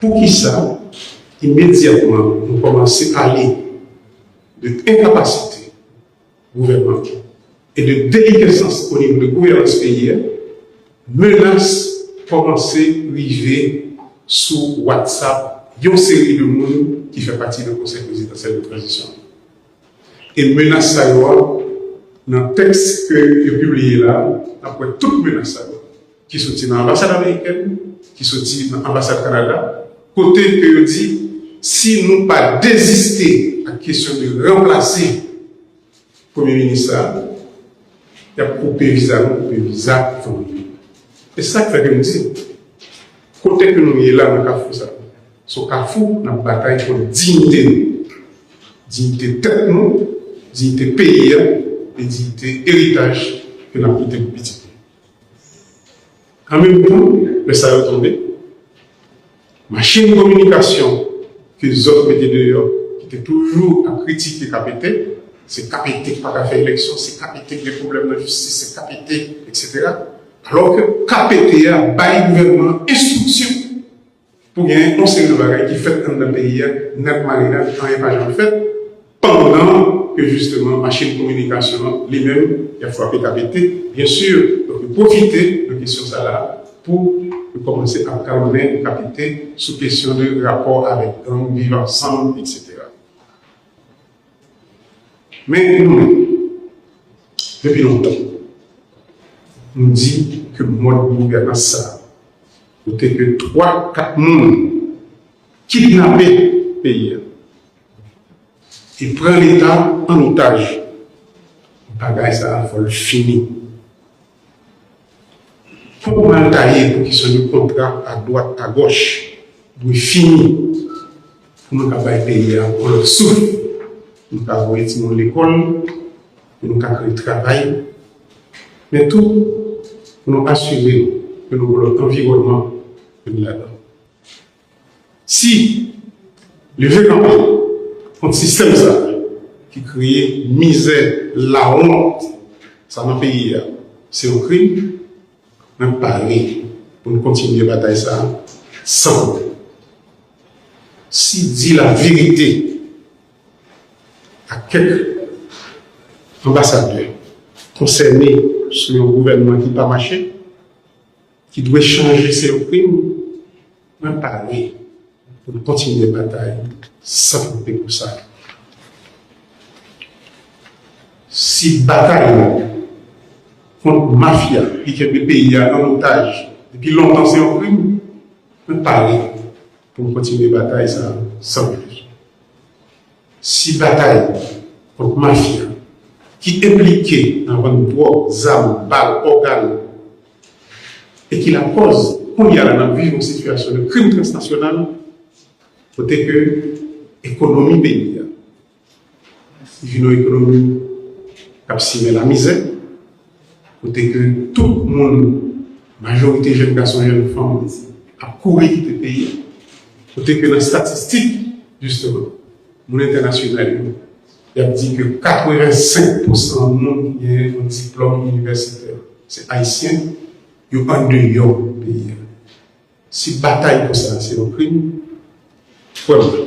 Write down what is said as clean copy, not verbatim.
Pour qui ça, immédiatement, nous commençons à parler d'incapacité gouvernementale et de déliquescence au niveau de gouvernance pays, menace commencer à arriver sous WhatsApp, il y a une série de monde qui fait partie du conseil présidentiel de transition. Et menace ça, dans le texte que j'ai publié là, après toute menace ça, qui sortit dans l'ambassade américaine, qui sortit dans l'ambassade Canada, côté que je dis, si nous pas désister à la question de remplacer le Premier ministre, il y a coupé visa, famille. Et c'est ça que je dis. Côté que nous sommes là dans le Carrefour, ça. Sur Carrefour, nous bataille pour la dignité. Dignité tête, nous, dignité pays, et dignité héritage que nous avons quitté pour petit. En même temps, le salaire est tombé. Machine de communication que les autres mettaient dehors, qui étaient toujours à critiquer KPT, c'est KPT qui n'a pas fait élection, c'est KPT qui a des problèmes de justice, c'est KPT, etc. Alors que KPT a baillé gouvernement instruction pour gagner un conseil de bagaille qui fait dans le pays, nettement légal, quand il n'y a pas jamais fait, pendant que justement, machine de communication, lui-même, il a frappé KPT, bien sûr, donc profiter de question ça là pour commencer à calmer le KPT sous question de rapport avec gang, vivre ensemble, etc. Mais nous, depuis longtemps, on dit que le mode de gouvernance, ça, c'est que 3-4 personnes kidnappent le pays. Ils prennent l'État en otage. Bagaille, ça, il faut le finir. Pour mal tailler pour qu'ils soient de contrat à droite, à gauche, pour finir, pour nous avoir pays, on le souffle. Nous avons été à l'école, nous avons le travail, mais tout pour nous assurer que nous avons l'environnement que nous avons. Si le véritable un système ça, qui crée misère, la honte, ça dans le pays, c'est un crime, même parler pour nous continuer la bataille ça, sans. Si dit la vérité à quelques ambassadeurs concernés sur un gouvernement qui n'a pas marché, qui doit changer ses crimes, même parler pour nous continuer la bataille sans compter pour ça. Si bataille contre la mafia qui est le pays en otage depuis longtemps, c'est un crime, même parler pour nous continuer la bataille sans plus. Si bataille contre la mafia qui est impliquée dans une drogue, armes, balles, organes, et qui la cause qu'on y a dans une situation de crime transnational, côté que l'économie pays, une économie qui a la misère, côté que tout le monde, majorité jeunes garçons, jeunes femmes, a couru quitter le pays, côté que dans les statistiques, justement, mon international, il a dit que 85% du monde qui a un diplôme universitaire, c'est haïtien, il y a un dehors pays. Si bataille pour ça, c'est un crime, vraiment.